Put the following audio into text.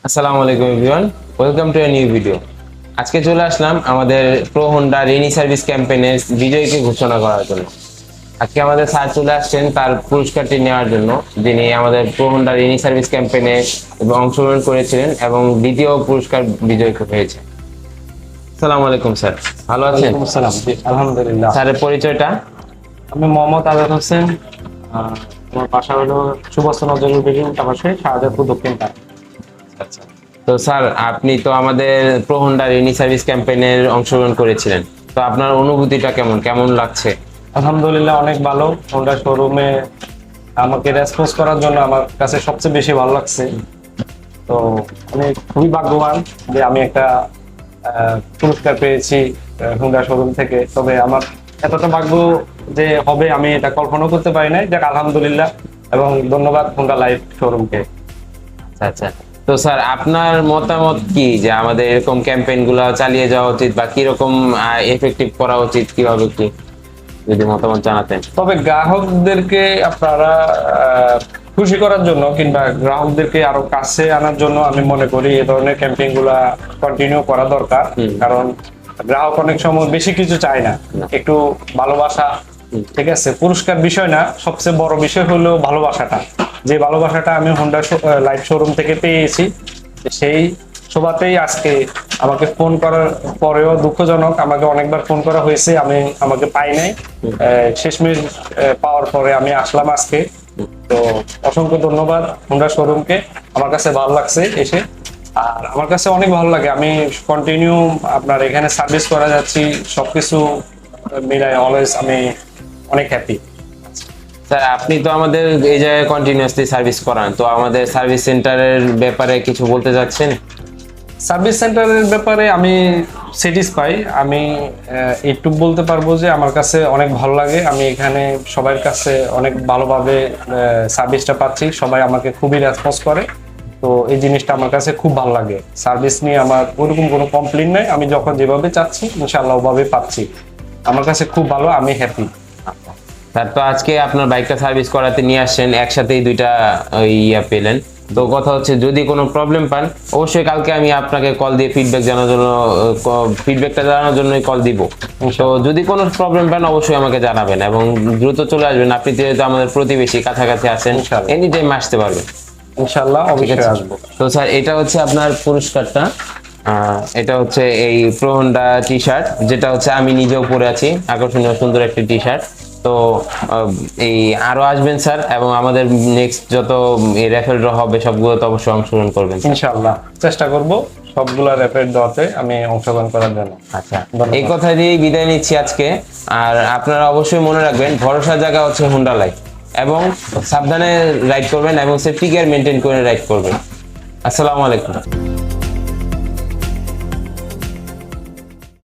আসসালামু আলাইকুম everyone, welcome to a new video. আজকে চলে আসলাম আমাদের প্রো হোন্ডা রেনি সার্ভিস ক্যাম্পেইনের বিজয়ীকে ঘোষণা করার জন্য। আজকে আমাদের স্যার চলে আসছেন তার পুরস্কারটি নেওয়ার জন্য, যিনি আমাদের প্রো হোন্ডা রেনি সার্ভিস ক্যাম্পেইনে অংশগ্রহণ করেছিলেন এবং দ্বিতীয় পুরস্কার বিজয়ী হয়েছে। আসসালামু আলাইকুম স্যার, ভালো আছেন? ওয়ালাইকুম আসসালাম। জি, আলহামদুলিল্লাহ। স্যারের পরিচয়টা? আমি মোহাম্মদ আজাদ হোসেন। আমার বাসা হলো সুভাষ নজরুল বেগম পাশে শাহজাদপুর দক্ষিণ পাড়া। আচ্ছা, তো স্যার আপনি তো আমাদের প্রো হোন্ডা রেনি সার্ভিস ক্যাম্পেইনের অংশগ্রহণ করেছিলেন, তো আপনার অনুভূতিটা কেমন কেমন লাগছে? আলহামদুলিল্লাহ, অনেক ভালো। হোন্ডা শোরুমে আমাকে রেসপন্স করার জন্য আমার কাছে সবচেয়ে বেশি ভালো লাগছে। তো আমি খুবই ভাগ্যবান যে আমি একটা পুরস্কার পেয়েছি হোন্ডা শোরুম থেকে। তবে আমার এতটা ভাগ্য যে হবে আমি এটা কল্পনা করতে পারি নাই। যাক, আলহামদুলিল্লাহ, এবং ধন্যবাদ হোন্ডা লাইফ শোরুমকে। আচ্ছা, তো স্যার আপনার মতামত কি যে আমাদের এরকম ক্যাম্পেইন গুলো চালিয়ে যাওয়া উচিত বা কিরকম এফেক্টিভ করা উচিত, কিভাবে কি যদি মতামত জানাতেন? তবে গ্রাহকদেরকে আপনারা খুশি করার জন্য কিংবা গ্রাহকদেরকে আরো কাছে আনার জন্য আমি মনে করি এই ধরনের ক্যাম্পেইন গুলা কন্টিনিউ করা দরকার। কারণ গ্রাহক অনেক সময় বেশি কিছু চায় না, একটু ভালোবাসা। ঠিক আছে, পুরস্কার বিষয় না, সবচেয়ে বড় বিষয় হলো ভালোবাসাটা। যে ভালোবাসাটা আমি হোন্ডা লাইফ শোরুম থেকে পেয়েছি, সেই সবাতেই আজকে আমাকে ফোন করার পরেও দুঃখজনক, আমাকে অনেকবার ফোন করা হয়েছে, আমাকে পাই নাই। শেষমেশ পাওয়ার পরে আমি আসলাম আজকে। তো অসংখ্য ধন্যবাদ হোন্ডা শোরুমকে। আমার কাছে ভালো লাগছে এসে, আর আমার কাছে অনেক ভালো লাগে। আমি কন্টিনিউ আপনার এখানে সার্ভিস করা যাচ্ছি, সবকিছু মিলাই অলওয়েজ আমি অনেক হ্যাপি। স্যার আপনি তো আমাদের এই জায়গায় কন্টিনিউয়াসলি সার্ভিস করান, তো আমাদের সার্ভিস সেন্টারের ব্যাপারে কিছু বলতে যাচ্ছেন? সার্ভিস সেন্টারের ব্যাপারে আমি স্যাটিসফাই। আমি এইটুকু বলতে পারবো যে আমার কাছে অনেক ভালো লাগে। আমি এখানে সবার কাছে অনেক ভালোভাবে সার্ভিসটা পাচ্ছি, সবাই আমাকে খুবই রেসপন্স করে। তো এই জিনিসটা আমার কাছে খুব ভালো লাগে। সার্ভিস নিয়ে আমার ওইরকম কোনো কমপ্লেন নাই। আমি যখন যেভাবে চাচ্ছি ইনশাআল্লাহ ওভাবে পাচ্ছি। আমার কাছে খুব ভালো, আমি হ্যাপি। স্যার তো আজকে আপনার বাইকটা সার্ভিস করাতে নিয়ে আসছেন, একসাথেই দুইটা পেলেন। তো কথা হচ্ছে যদি কোনো প্রবলেম পান অবশ্যই কালকে আমি আপনাকে কল দিয়ে ফিডব্যাকটা জানানোর জন্যই কল দিব। তো যদি কোনো প্রবলেম পান অবশ্যই আমাকে জানাবেন এবং দ্রুত চলে আসবেন। আপনি যেহেতু আমাদের প্রতিবেশী, কাছাকাছি আছেন, এনি টাইম আসতে পারবেন। ইনশাআল্লাহ অবশ্যই আসবো। তো স্যার এটা হচ্ছে আপনার পুরস্কারটা। এটা হচ্ছে এই প্রো হোন্ডা টি শার্ট, যেটা হচ্ছে আমি নিজেও পরে আছি, আকর্ষণীয় সুন্দর একটি টি শার্ট। তো এই আরো আসবেন স্যার, এবং আমাদের নেক্সট যত রেফারেল ড্র হবে সবগুলো তো অবশ্যই অংশগ্রহণ করবেন। ইনশাআল্লাহ চেষ্টা করব সবগুলা রেফারেল দেওয়াতে আমি অংশগ্রহণ করার জন্য। আচ্ছা, এই কথা দিয়েই বিদায় নিচ্ছি আজকে। আর আপনারা অবশ্যই মনে রাখবেন, ভরসার জায়গা হচ্ছে হোন্ডা লাইফ, এবং সাবধানে রাইড করবেন এবং সেফটি গিয়ার মেনটেন করে রাইড করবেন। আসসালামু আলাইকুম।